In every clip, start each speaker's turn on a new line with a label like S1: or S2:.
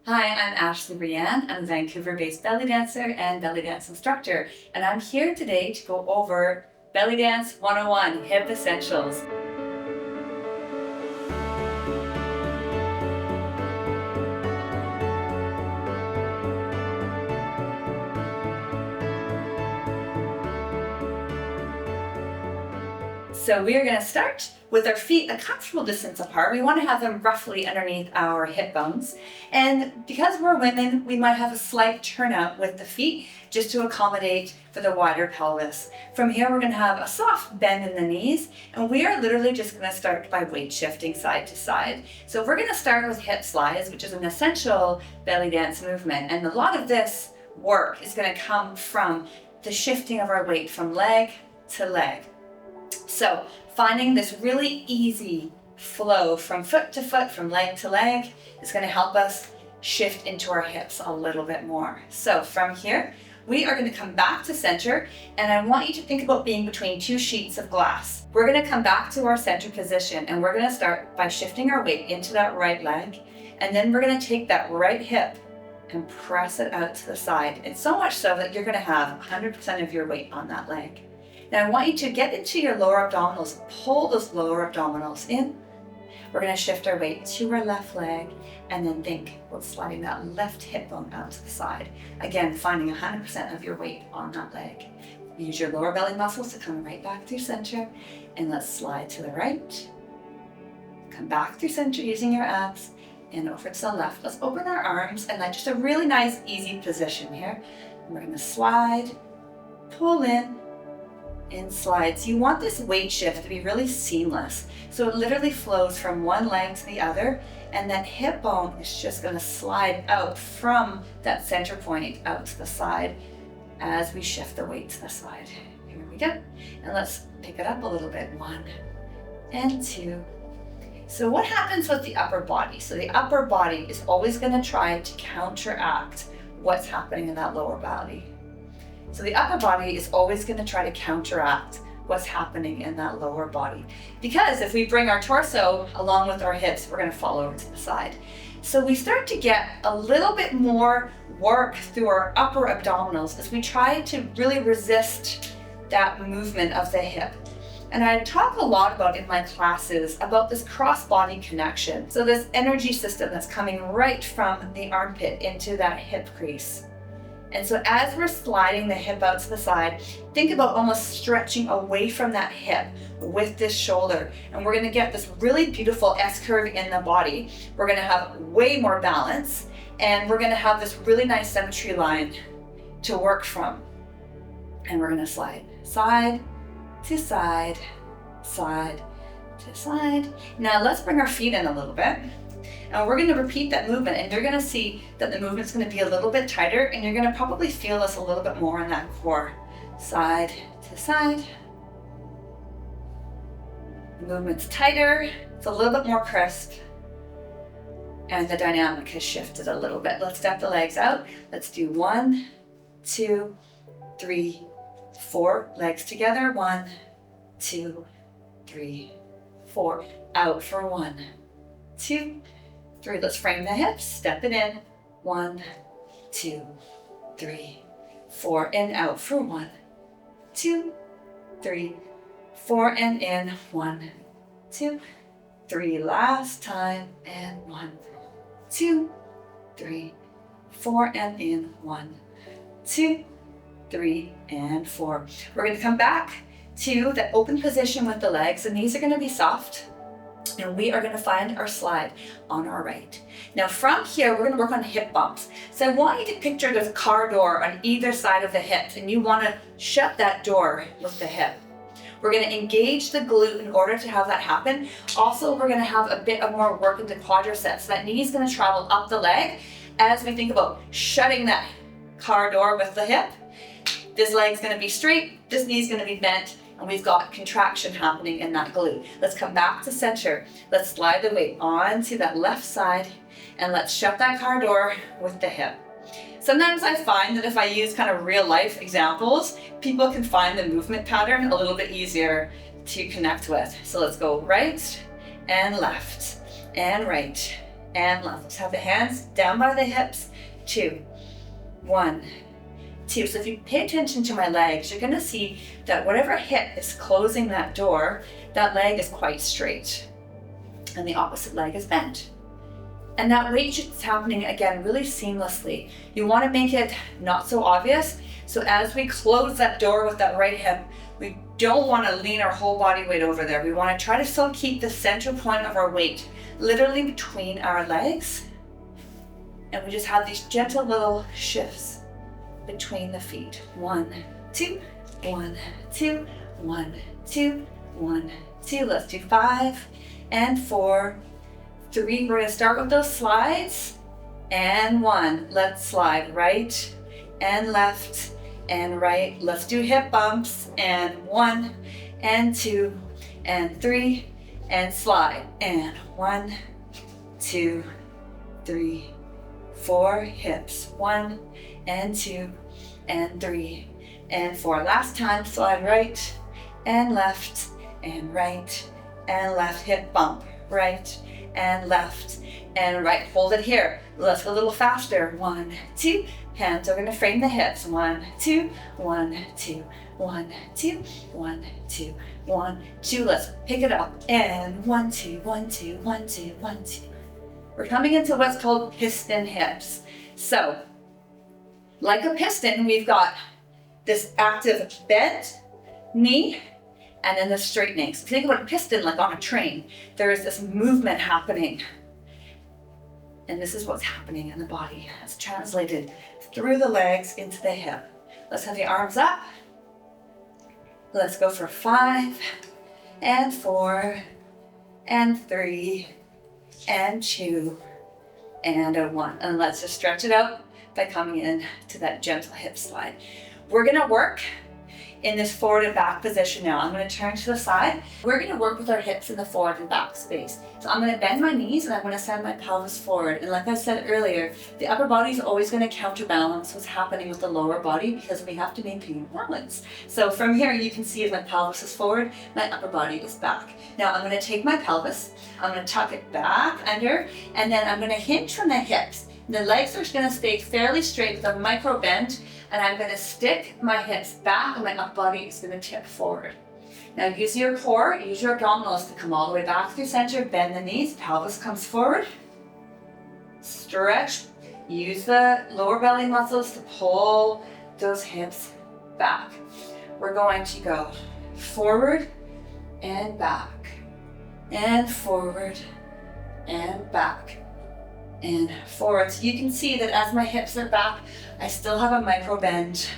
S1: Hi, I'm Ashley Rhianne. I'm a Vancouver-based belly dancer and belly dance instructor, and I'm here today to go over Belly Dance 101 Hip Essentials. So we are going to start with our feet a comfortable distance apart. We want to have them roughly underneath our hip bones. And because we're women, we might have a slight turnout with the feet just to accommodate for the wider pelvis. From here, we're going to have a soft bend in the knees, and we are literally just going to start by weight shifting side to side. So we're going to start with hip slides, which is an essential belly dance movement. And a lot of this work is going to come from the shifting of our weight from leg to leg. So finding this really easy flow from foot to foot, from leg to leg, is going to help us shift into our hips a little bit more. So from here, we are going to come back to center, and I want you to think about being between two sheets of glass. We're going to come back to our center position, and we're going to start by shifting our weight into that right leg, and then we're going to take that right hip and press it out to the side. And so much so that you're going to have 100% of your weight on that leg. Now I want you to get into your lower abdominals, pull those lower abdominals in. We're going to shift our weight to our left leg, and then think about sliding that left hip bone out to the side. Again, finding 100% of your weight on that leg. Use your lower belly muscles to come right back through center, and let's slide to the right. Come back through center using your abs, and over to the left. Let's open our arms, and then just a really nice, easy position here. And we're going to slide, pull in, and slides. You want this weight shift to be really seamless. So it literally flows from one leg to the other, and that hip bone is just going to slide out from that center point out to the side as we shift the weight to the side. Here we go. And let's pick it up a little bit. 1 and 2. So what happens with the upper body? So the upper body is always going to try to counteract what's happening in that lower body. So the upper body is always going to try to counteract what's happening in that lower body. Because if we bring our torso along with our hips, we're going to fall over to the side. So we start to get a little bit more work through our upper abdominals as we try to really resist that movement of the hip. And I talk a lot about in my classes about this cross-body connection. So this energy system that's coming right from the armpit into that hip crease. And so as we're sliding the hip out to the side, think about almost stretching away from that hip with this shoulder. And we're going to get this really beautiful S-curve in the body. We're going to have way more balance, and we're going to have this really nice symmetry line to work from. And we're going to slide side to side, side to side. Now let's bring our feet in a little bit. And we're going to repeat that movement, and you're going to see that the movement's going to be a little bit tighter, and you're going to probably feel this a little bit more in that core. Side to side. The movement's tighter, it's a little bit more crisp, and the dynamic has shifted a little bit. Let's step the legs out. Let's do 1, 2, 3, 4. Legs together. 1, 2, 3, 4. Out for 1, 2, 3. Let's frame the hips, step it in. 1, 2, 3, 4, and out for 1, 2, 3, 4, and in. 1, 2, 3. Last time, and 1, 2, 3, 4, and in. 1, 2, 3, and 4. We're going to come back to the open position with the legs. The knees are going to be soft. And we are going to find our slide on our right. Now from here, we're going to work on hip bumps. So I want you to picture there's a car door on either side of the hip, and you want to shut that door with the hip. We're going to engage the glute in order to have that happen. Also, we're going to have a bit of more work in the quadriceps. That knee is going to travel up the leg as we think about shutting that car door with the hip. This leg's going to be straight, this knee's going to be bent, and we've got contraction happening in that glute. Let's come back to center. Let's slide the weight onto that left side, and let's shut that car door with the hip. Sometimes I find that if I use kind of real life examples, people can find the movement pattern a little bit easier to connect with. So let's go right and left and right and left. Let's have the hands down by the hips. 2, 1, 2. So if you pay attention to my legs, you're going to see that whatever hip is closing that door, that leg is quite straight and the opposite leg is bent. And that weight shift is happening again really seamlessly. You want to make it not so obvious. So as we close that door with that right hip, we don't want to lean our whole body weight over there. We want to try to still keep the center point of our weight literally between our legs. And we just have these gentle little shifts between the feet. 1, 2, 1, 2, 1, 2, 1, 2. Let's do 5 and 4, 3. We're going to start with those slides. And 1. Let's slide right and left and right. Let's do hip bumps. And 1 and 2 and 3 and slide. And 1, 2, 3, 4. Hips. 1 and 2 and 3 and 4. Last time, slide right and left and right and left. Hip bump. Right and left and right. Hold it here. Let's go a little faster. 1, 2. Hands are going to frame the hips. 1, 2, 1, 2, 1, 2, 1, 2, 1, 2. Let's pick it up. And 1, 2, 1, 2, 1, 2, 1, 2. We're coming into what's called piston hips. So, like a piston, we've got this active bent knee and then the straightening. So think about a piston like on a train. There is this movement happening. And this is what's happening in the body. It's translated through the legs into the hip. Let's have the arms up. Let's go for 5 and 4 and 3 and 2 and a 1. And let's just stretch it out by coming in to that gentle hip slide. We're gonna work in this forward and back position now. I'm going to turn to the side. We're going to work with our hips in the forward and back space. So I'm going to bend my knees and I'm going to send my pelvis forward. And like I said earlier, the upper body is always going to counterbalance what's happening with the lower body because we have to maintain balance. So from here you can see as my pelvis is forward, my upper body is back. Now I'm going to take my pelvis, I'm going to tuck it back under, and then I'm going to hinge from the hips. The legs are going to stay fairly straight with a micro bend, and I'm going to stick my hips back and my upper body is going to tip forward. Now use your core, use your abdominals to come all the way back through center, bend the knees, pelvis comes forward, stretch, use the lower belly muscles to pull those hips back. We're going to go forward and back, and forward and back. And forward. So you can see that as my hips are back, I still have a micro bend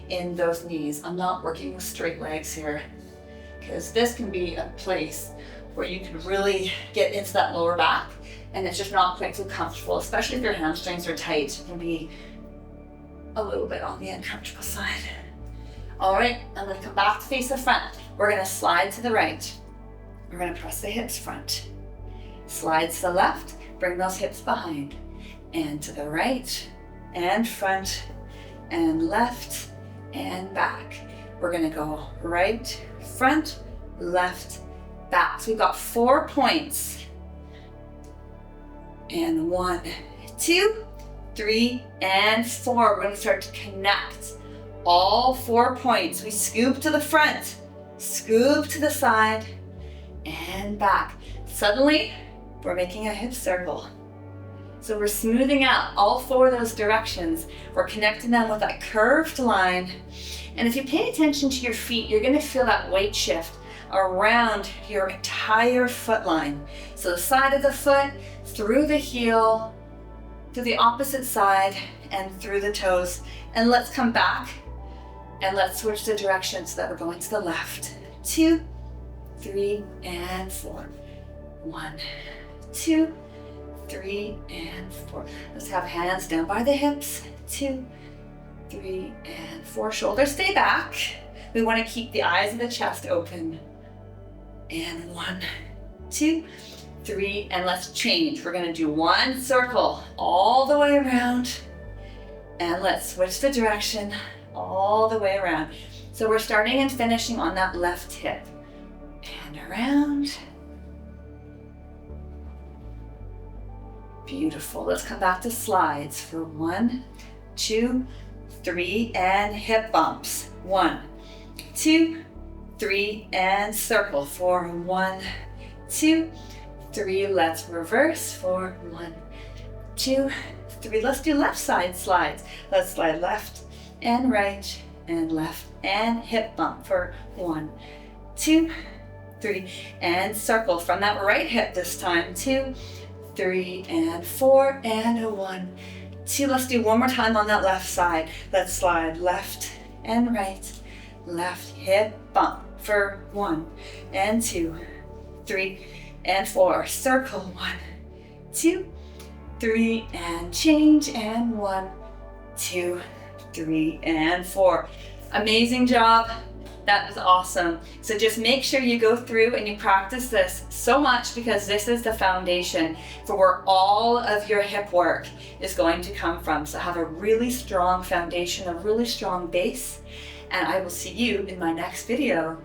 S1: in those knees. I'm not working with straight legs here because this can be a place where you can really get into that lower back and it's just not quite so comfortable, especially if your hamstrings are tight. It can be a little bit on the uncomfortable side. All right, I'm going to come back to face the front. We're going to slide to the right. We're going to press the hips front. Slide to the left. Bring those hips behind and to the right and front and left and back. We're gonna go right, front, left, back. So we've got 4 points. And 1, 2, 3, and 4. We're gonna start to connect all 4 points. We scoop to the front, scoop to the side, and back. Suddenly, we're making a hip circle. So we're smoothing out all 4 of those directions. We're connecting them with that curved line. And if you pay attention to your feet, you're gonna feel that weight shift around your entire foot line. So the side of the foot, through the heel, to the opposite side, and through the toes. And let's come back and let's switch the direction so that we're going to the left. 2, 3, and 4. 1, 2, 3, and 4. Let's have hands down by the hips. 2, 3, and 4. Shoulders stay back. We want to keep the eyes and the chest open. And 1, 2, 3, and let's change. We're going to do 1 circle all the way around. And let's switch the direction all the way around. So we're starting and finishing on that left hip. And around. Beautiful. Let's come back to slides for 1, 2, 3, and hip bumps. 1, 2, 3, and circle for 1, 2, 3. Let's reverse for 1, 2, 3. Let's do left side slides. Let's slide left and right and left and hip bump for 1, 2, 3, and circle from that right hip this time. 2, 3, and 4, and 1, 2. Let's do one more time on that left side. Let's slide left and right, left hip bump for 1, and 2, 3, and 4. Circle 1, 2, 3, and change, and 1, 2, 3, and 4. Amazing job. That was awesome. So just make sure you go through and you practice this so much, because this is the foundation for where all of your hip work is going to come from. So have a really strong foundation, a really strong base, and I will see you in my next video.